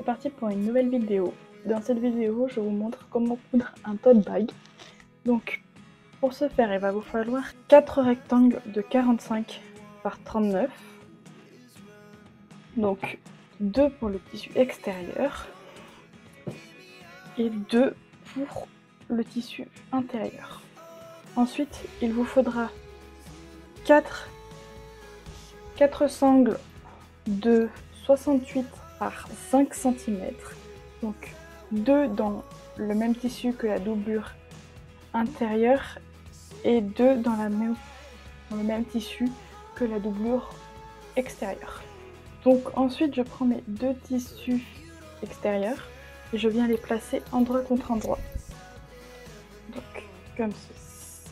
c'est parti pour une nouvelle vidéo. Dans cette vidéo, je vous montre comment coudre un tote bag. Donc, pour ce faire, il va vous falloir 4 rectangles de 45 par 39. Donc, 2 pour le tissu extérieur et 2 pour le tissu intérieur. Ensuite, il vous faudra 4 sangles de 68 par 5 cm. Donc 2 dans le même tissu que la doublure intérieure et 2 dans le même tissu que la doublure extérieure. Donc ensuite je prends mes 2 tissus extérieurs et je viens les placer endroit contre endroit. Donc comme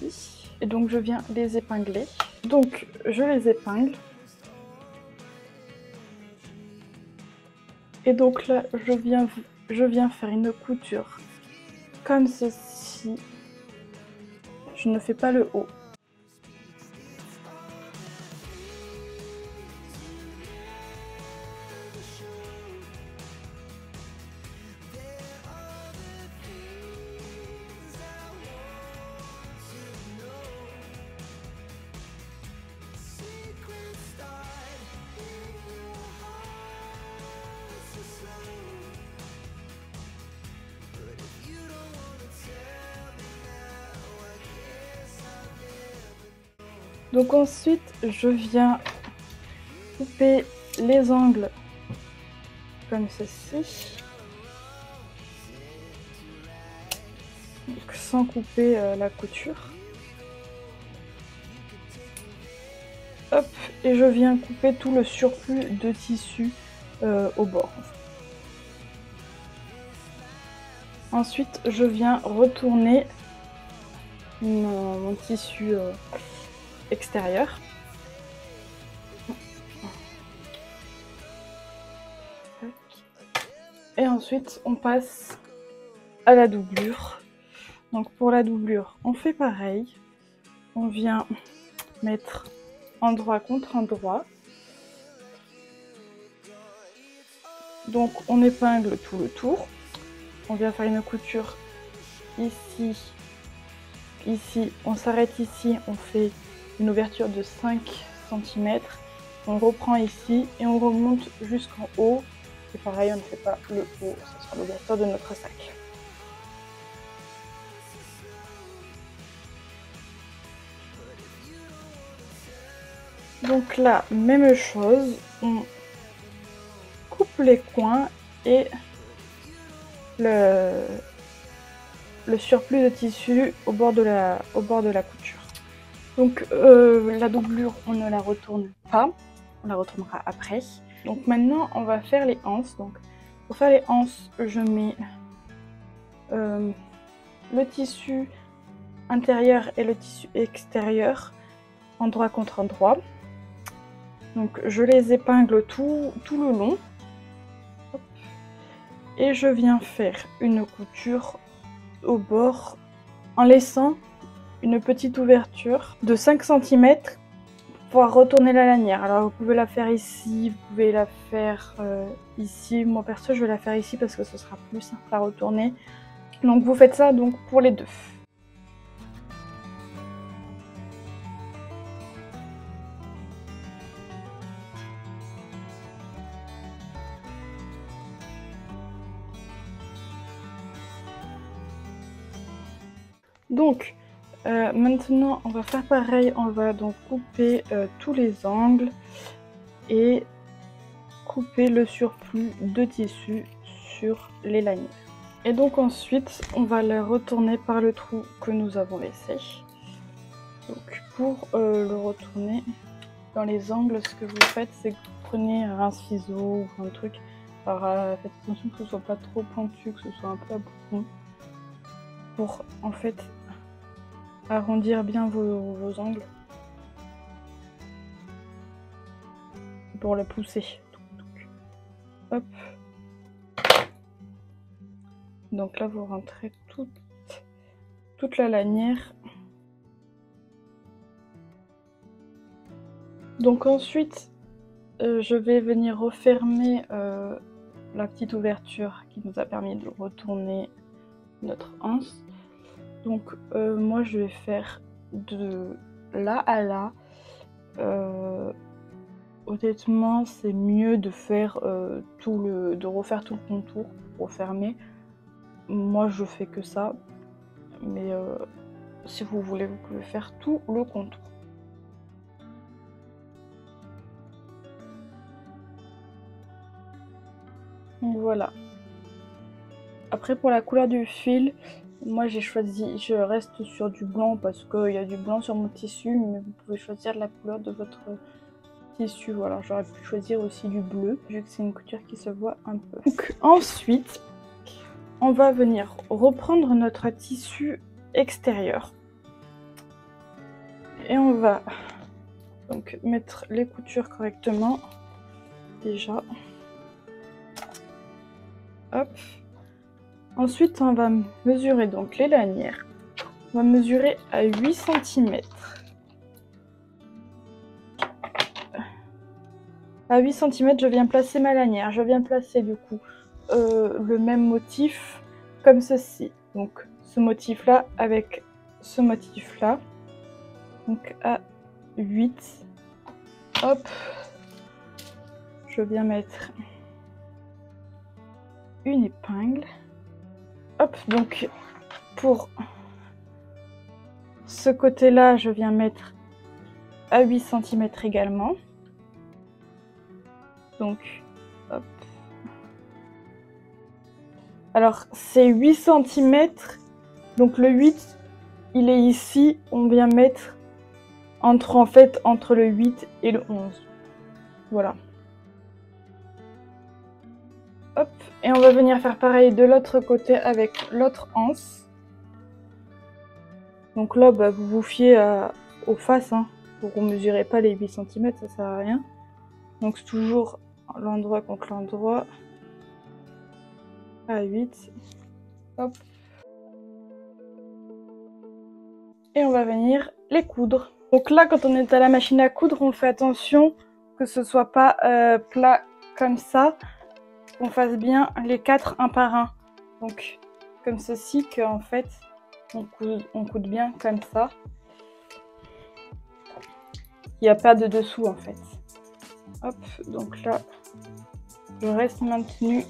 ceci. Et donc je viens les épingler. Donc je les épingle. Et donc là, je viens faire une couture comme ceci. Je ne fais pas le haut. Donc ensuite, je viens couper les angles comme ceci. Donc, sans couper la couture. Hop, et je viens couper tout le surplus de tissu au bord. Ensuite, je viens retourner mon tissu extérieur. Et ensuite, on passe à la doublure. Donc pour la doublure, on fait pareil. On vient mettre endroit contre endroit. Donc on épingle tout le tour. On vient faire une couture ici, ici. On s'arrête ici, on fait une ouverture de 5 cm. On reprend ici et on remonte jusqu'en haut. Et pareil, on ne fait pas le haut, ce sera l'ouverture de notre sac. Donc là, même chose, on coupe les coins et le surplus de tissu au bord de la couture. Donc la doublure, on ne la retourne pas, on la retournera après. Donc maintenant, on va faire les anses. Donc pour faire les anses, je mets le tissu intérieur et le tissu extérieur endroit contre endroit. Donc je les épingle tout le long. Hop. Et je viens faire une couture au bord en laissant une petite ouverture de 5 cm pour pouvoir retourner la lanière. Alors vous pouvez la faire ici, vous pouvez la faire ici. Moi perso je vais la faire ici parce que ce sera plus simple à retourner. Donc vous faites ça donc pour les deux. Donc maintenant on va faire pareil, on va donc couper tous les angles et couper le surplus de tissu sur les lanières. Et donc ensuite on va les retourner par le trou que nous avons laissé. Donc pour le retourner dans les angles, ce que vous faites c'est que vous prenez un ciseau ou un truc. Alors faites attention que ce soit pas trop pointu, que ce soit un peu à bout pour en fait arrondir bien vos angles pour le pousser. Hop. Donc là vous rentrez toute la lanière. Donc ensuite je vais venir refermer la petite ouverture qui nous a permis de retourner notre anse. Donc moi je vais faire de là à là. Honnêtement c'est mieux de faire de refaire tout le contour pour refermer. Moi je fais que ça, mais si vous voulez vous pouvez faire tout le contour. Donc voilà. Après pour la couleur du fil, moi j'ai choisi, je reste sur du blanc parce qu'il y a du blanc sur mon tissu, mais vous pouvez choisir la couleur de votre tissu. Voilà, j'aurais pu choisir aussi du bleu, vu que c'est une couture qui se voit un peu. Donc ensuite, on va venir reprendre notre tissu extérieur. Et on va donc mettre les coutures correctement. Déjà. Hop. Ensuite, on va mesurer donc les lanières. On va mesurer à 8 cm. À 8 cm, je viens placer ma lanière. Je viens placer du coup le même motif comme ceci. Donc ce motif-là avec ce motif-là. Donc à 8. Hop. Je viens mettre une épingle. Hop, donc pour ce côté-là, je viens mettre à 8 cm également. Donc, hop. Alors, c'est 8 cm. Donc le 8, il est ici. On vient mettre entre le 8 et le 11. Voilà. Hop, et on va venir faire pareil de l'autre côté avec l'autre anse. Donc là, bah, vous vous fiez aux faces, hein. Vous ne mesurez pas les 8 cm, ça sert à rien. Donc c'est toujours l'endroit contre l'endroit. À 8. Hop. Et on va venir les coudre. Donc là, quand on est à la machine à coudre, on fait attention que ce soit pas plat comme ça. On fasse bien les 4 un par un. Donc comme ceci, qu'en fait on coude bien comme ça. Il n'y a pas de dessous en fait. Hop, donc là je reste maintenue.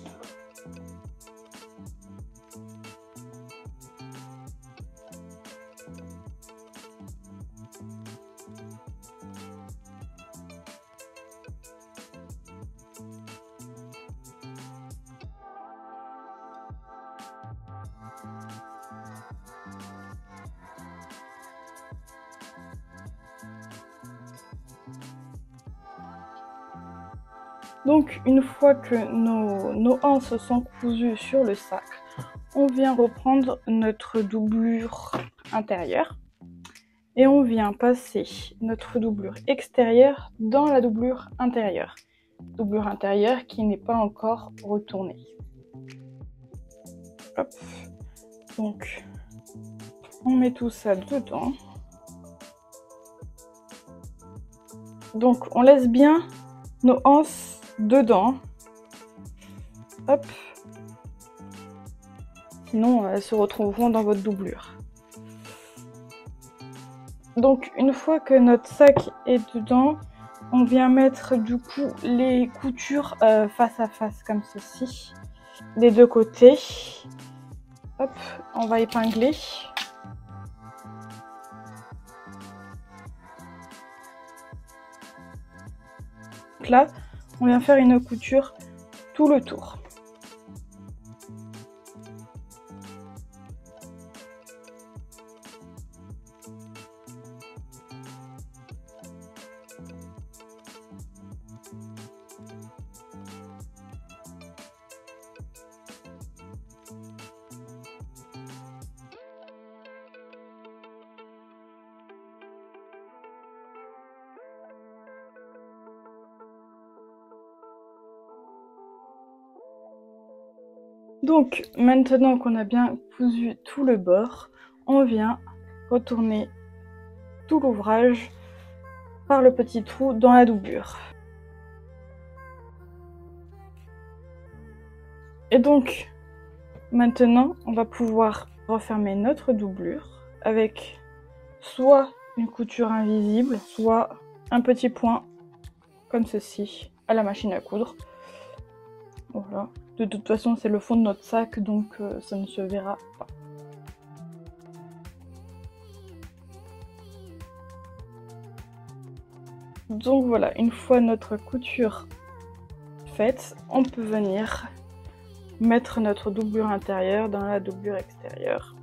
Donc une fois que nos anses sont cousues sur le sac, on vient reprendre notre doublure intérieure et on vient passer notre doublure extérieure dans la doublure intérieure. Doublure intérieure qui n'est pas encore retournée. Hop. Donc on met tout ça dedans. Donc on laisse bien nos anses dedans. Hop. Sinon elles se retrouveront dans votre doublure. Donc une fois que notre sac est dedans, on vient mettre du coup les coutures face à face comme ceci. Des deux côtés. Hop, on va épingler. Donc là, on vient faire une couture tout le tour. Donc maintenant qu'on a bien cousu tout le bord, on vient retourner tout l'ouvrage par le petit trou dans la doublure. Et donc, maintenant, on va pouvoir refermer notre doublure avec soit une couture invisible, soit un petit point comme ceci à la machine à coudre. Voilà. De toute façon, c'est le fond de notre sac, donc ça ne se verra pas. Donc voilà, une fois notre couture faite, on peut venir mettre notre doublure intérieure dans la doublure extérieure.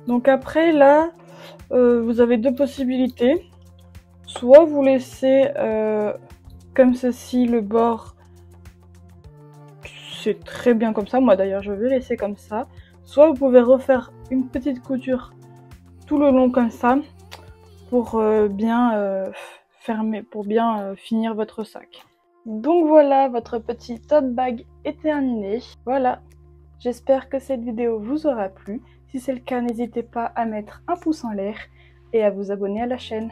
Donc après là, vous avez deux possibilités. Soit vous laissez comme ceci le bord, c'est très bien comme ça, moi d'ailleurs je vais laisser comme ça. Soit vous pouvez refaire une petite couture tout le long comme ça pour bien fermer, pour bien finir votre sac. Donc voilà, votre petit tote bag est terminé. Voilà, j'espère que cette vidéo vous aura plu. Si c'est le cas, n'hésitez pas à mettre un pouce en l'air et à vous abonner à la chaîne.